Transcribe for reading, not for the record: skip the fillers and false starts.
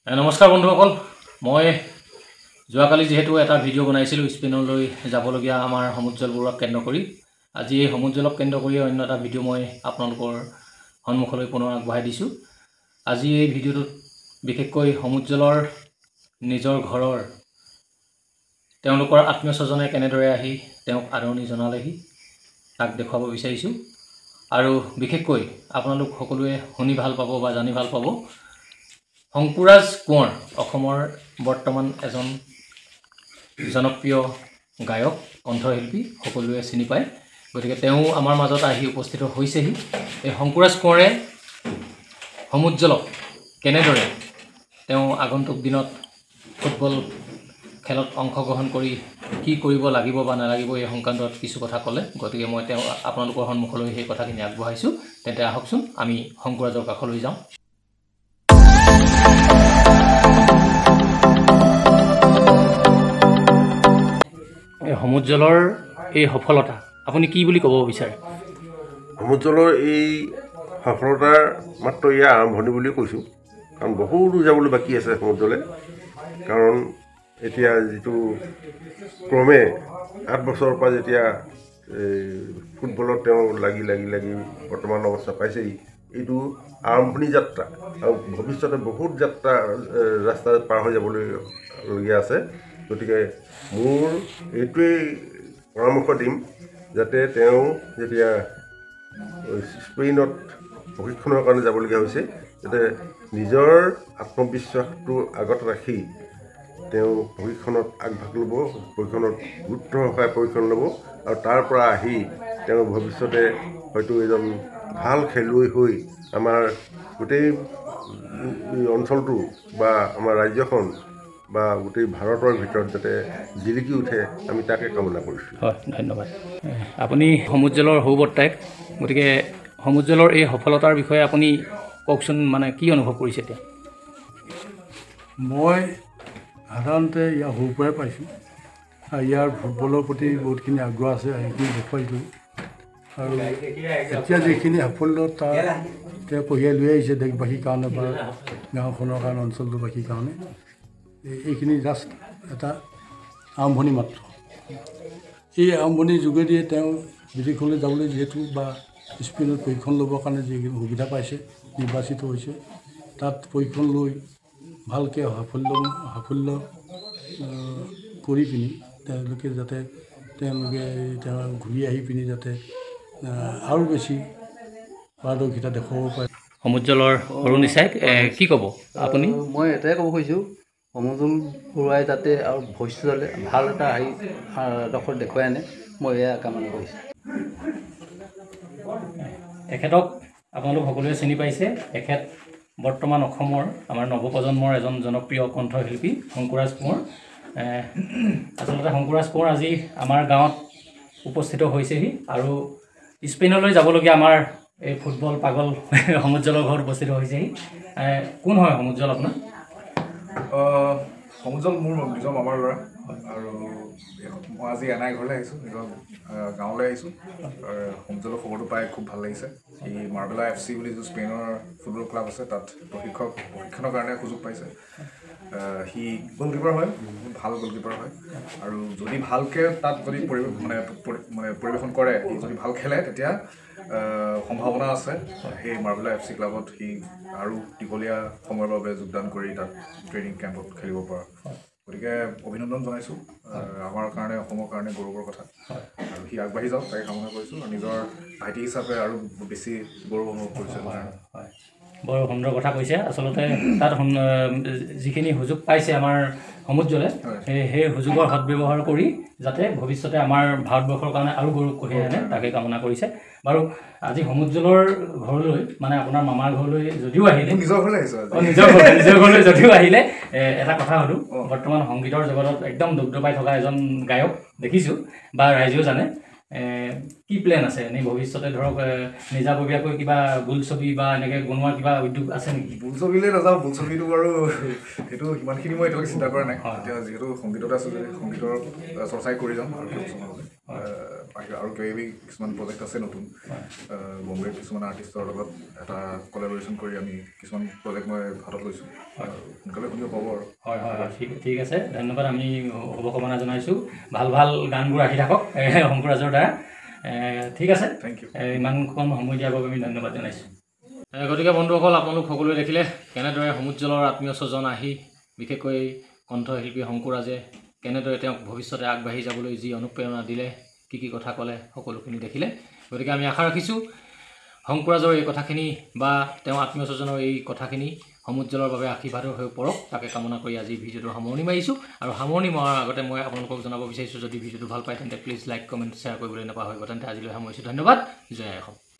নমস্কাৰ বন্ধুসকল, মই যোৱাকালি যেহেতু এটা ভিডিঅ' বনাইছিলোঁ স্পেইনলৈ যাবলগীয়া আমাৰ সমুজ্জ্বল বৰুৱাক কেন্দ্ৰ কৰি। আজি এই সমুজ্জ্বলক কেন্দ্ৰ কৰি অন্য এটা ভিডিঅ' মই আপোনালোকৰ সন্মুখলৈ পুনৰ আগবঢ়াই দিছোঁ। আজি এই ভিডিঅ'টোত বিশেষকৈ সমুজ্জ্বলৰ নিজৰ ঘৰৰ তেওঁলোকৰ আত্মীয় স্বজনে কেনেদৰে আহি তেওঁক আদৰণি জনালেহি তাক দেখুৱাব বিচাৰিছোঁ। আৰু বিশেষকৈ আপোনালোক সকলোৱে শুনি ভাল পাব বা জানি ভাল পাব, শংকুৰাজ কোঁৱৰ অসমৰ বৰ্তমান এজন জনপ্ৰিয় গায়ক, কণ্ঠশিল্পী, সকলোৱে চিনি পায়। গতিকে তেওঁ আমাৰ মাজত আহি উপস্থিত হৈছেহি। এই শংকুৰাজ কোঁৱৰে সমুজ্জ্বলক কেনেদৰে তেওঁ আগন্তুক দিনত ফুটবল খেলত অংশগ্ৰহণ কৰি কি কৰিব লাগিব বা নালাগিব এই সংক্ৰান্তত কিছু কথা ক'লে। গতিকে মই তেওঁ আপোনালোকৰ সন্মুখলৈ সেই কথাখিনি আগবঢ়াইছোঁ। তেন্তে আহকচোন আমি শংকুৰাজৰ কাষলৈ যাওঁ। সমুজ্জ্বলৰ এই সফলতা আপুনি কি বুলি ক'ব বিচাৰে? সমুজ্জ্বলৰ এই সফলতাৰ মাত্ৰ ইয়াৰ আৰম্ভণি বুলি কৈছোঁ, কাৰণ বহু দূৰ যাবলৈ বাকী আছে সমুজ্জ্বলে। কাৰণ এতিয়া যিটো ক্ৰমে 8 বছৰৰ পৰা যেতিয়া ফুটবলত তেওঁ লাগি বৰ্তমান অৱস্থা পাইছেহি, এইটো আৰম্ভণি যাত্ৰা আৰু ভৱিষ্যতে বহুত ৰাস্তা পাৰ হৈ যাবলগীয়া আছে। গতিকে মোৰ এইটোৱেই পৰামৰ্শ দিম, যাতে তেওঁ যেতিয়া স্পেইনত প্ৰশিক্ষণৰ কাৰণে যাবলগীয়া হৈছে, যাতে নিজৰ আত্মবিশ্বাসটো আগত ৰাখি তেওঁ প্ৰশিক্ষণত আগভাগ ল'ব, প্ৰশিক্ষণত গুৰুত্ব সহকাৰে প্ৰশিক্ষণ ল'ব আৰু তাৰ পৰা আহি তেওঁ ভৱিষ্যতে হয়তো এজন ভাল খেলুৱৈ হৈ আমাৰ গোটেই অঞ্চলটো বা আমাৰ ৰাজ্যখন বা গোটেই ভাৰতৰ ভিতৰত যাতে জিলিকি উঠে, আমি তাকে কামনা কৰিছোঁ। হয়, ধন্যবাদ। আপুনি সমুজ্জ্বলৰ সৰু বৰ্তায়েক, গতিকে সমুজ্জ্বলৰ এই সফলতাৰ বিষয়ে আপুনি কওকচোন, মানে কি অনুভৱ কৰিছে এতিয়া? মই সাধাৰণতে ইয়াৰ সৰুৰ পৰাই পাইছোঁ আৰু ইয়াৰ ফুটবলৰ প্ৰতি বহুতখিনি আগ্ৰহ আছে, সেইখিনি দেখুৱাইছোঁ। আৰু এতিয়া যিখিনি সাফল্যতা তেওঁ কঢ়িয়াই লৈ আহিছে দেশবাসীৰ কাৰণে বা গাঁওখনৰ কাৰণে, অঞ্চলটোবাসীৰ কাৰণে, এইখিনি জাষ্ট এটা আৰম্ভণি মাত্ৰ। এই আৰম্ভণিৰ যোগেদিয়ে তেওঁ বিদেশলৈ যাবলৈ যিহেতু বা স্পেইনত প্ৰশিক্ষণ ল'বৰ কাৰণে যিখিনি সুবিধা পাইছে, নিৰ্বাচিত হৈছে, তাত প্ৰশিক্ষণ লৈ ভালকৈ সাফল্য কৰি পিনি তেওঁলোকে তেওঁ ঘূৰি আহি পিনি যাতে আৰু বেছি পাৰদৰ্শিতা দেখুৱাব পাৰে। সমুজ্জ্বলৰ সৰু নিচাইক কি ক'ব আপুনি? মই এটাই ক'ব খুজিছোঁ, সমুজ্জ্বল বৰুৱাই যাতে আৰু ভৱিষ্যতলৈ ভাল এটা ডোখৰ দেখুৱাই আনে, মই এয়া কামনা কৰিছোঁ। এখেতক আপোনালোক সকলোৱে চিনি পাইছে। এখেত বৰ্তমান অসমৰ আমাৰ নৱপ্ৰজন্মৰ এজন জনপ্ৰিয় কণ্ঠশিল্পী শংকুৰাজ কোঁৱৰ। আচলতে শংকুৰাজ কোঁৱৰ আজি আমাৰ গাঁৱত উপস্থিত হৈছেহি আৰু স্পেইনলৈ যাবলগীয়া আমাৰ এই ফুটবল পাগল সমুজ্জ্বলৰ ঘৰত উপস্থিত হৈছেহি। কোন হয় সমুজ্জ্বল আপোনাৰ? সমুজ্জ্বল মোৰ নিজৰ মামাৰ ল'ৰা, আৰু মই আজি এনাই ঘৰলৈ আহিছোঁ, নিজৰ গাঁৱলৈ আহিছোঁ। সমুজ্জ্বলৰ খবৰটো পাই খুব ভাল লাগিছে। এই মাৰ্বেলা FC বুলি যিটো স্পেইনৰ ফুটবল ক্লাব আছে, তাত প্ৰশিক্ষণৰ কাৰণে সুযোগ পাইছে। সি গ'লকিপাৰ হয়, বহুত ভাল গ'লকিপাৰ হয়, আৰু যদি ভালকৈ তাত যদি পৰিৱেশন কৰে, সি যদি ভাল খেলে, তেতিয়া সম্ভাৱনা আছে সেই মাৰ্বেলা FC ক্লাবত সি আৰু দীঘলীয়া সময়ৰ বাবে যোগদান কৰি তাত ট্ৰেইনিং কেম্পত খেলিব পৰা। গতিকে অভিনন্দন জনাইছোঁ, আমাৰ কাৰণে, অসমৰ কাৰণে গৌৰৱৰ কথা। আৰু সি আগবাঢ়ি যাওক, তাকে কামনা কৰিছোঁ। আৰু নিজৰ ভাইটি হিচাপে আৰু বেছি গৌৰৱ অনুভৱ কৰিছোঁ। হয়, বৰ সুন্দৰ কথা কৈছে। আচলতে তাত যিখিনি সুযোগ পাইছে আমাৰ সমুজ্জ্বলে, সেই সুযোগৰ সদব্যৱহাৰ কৰি যাতে ভৱিষ্যতে আমাৰ ভাৰতবৰ্ষৰ কাৰণে আৰু গৌৰৱ কঢ়িয়াই আনে, তাকে কামনা কৰিছে। বাৰু আজি সমুজ্জ্বলৰ ঘৰলৈ, মানে আপোনাৰ মামাৰ ঘৰলৈ যদিও আহিলে, নিজৰ ঘৰলৈ যদিও আহিলে, এটা কথা সুধোঁ। বৰ্তমান সংগীতৰ জগতত একদম দগদগাই থকা এজন গায়ক দেখিছোঁ বা ৰাইজেও জানে। কি প্লেন আছে এনেই ভৱিষ্যতে? ধৰক নিজাববীয়াকৈ কিবা বোলছবি বা এনেকৈ বনোৱাৰ কিবা উদ্যোগ আছে নেকি? বোলছবিলৈ নাযাওঁ, বোলছবিটো বাৰু সেইটো সিমানখিনি মই এতিয়ালৈকে চিন্তা কৰা নাই। এতিয়া যিহেতু সংগীততে আছোঁ, সংগীতৰ চৰ্চাই কৰি যাম আৰু আৰু কিবা কিছুমান প্ৰজেক্ট আছে নতুন বম্বেৰ কিছুমান আৰ্টিষ্টৰ লগত এটা কলাবৰেশ্যন কৰি আমি কিছুমান প্ৰজেক্ট মই হাতত লৈছোঁ সোনকালে শুনিব পাব আৰু হয় হয় হয় ঠিক আছে ধন্যবাদ আমি শুভকামনা জনাইছোঁ ভাল ভাল গানবোৰ আহি থাকক শংকুৰাজৰ দ্বাৰা ঠিক আছে থেংক ইউ ইমানকণ সময় দিয়াৰ বাবে আমি ধন্যবাদ জনাইছোঁ গতিকে বন্ধুসকল আপোনালোক সকলোৱে দেখিলে কেনেদৰে সমুজ্জ্বলৰ আত্মীয় স্বজন আহি বিশেষকৈ কণ্ঠশিল্পী শংকুৰাজে কেনেদৰে তেওঁক ভৱিষ্যতে আগবাঢ়ি যাবলৈ যি অনুপ্ৰেৰণা দিলে কি কথা ক'লে সকলোখিনি দেখিলে গতিকে আমি আশা ৰাখিছোঁ শংকুৰাজৰ এই কথাখিনি বা তেওঁ আত্মীয় স্বজনৰ এই কথাখিনি সমুজ্জ্বলৰ বাবে আশীৰ্বাদৰ হৈ পৰক তাকে কামনা কৰি আজি ভিডিঅ'টোৰ সামৰণি মাৰিছোঁ আৰু সামৰণি মৰাৰ আগতে মই আপোনালোকক জনাব বিচাৰিছোঁ যদি ভিডিঅ'টো ভাল পায় তেন্তে প্লিজ লাইক কমেণ্ট শ্বেয়াৰ কৰিবলৈ নাপাহৰিব তেন্তে আজিলৈ সামৰিছোঁ ধন্যবাদ জয় অসম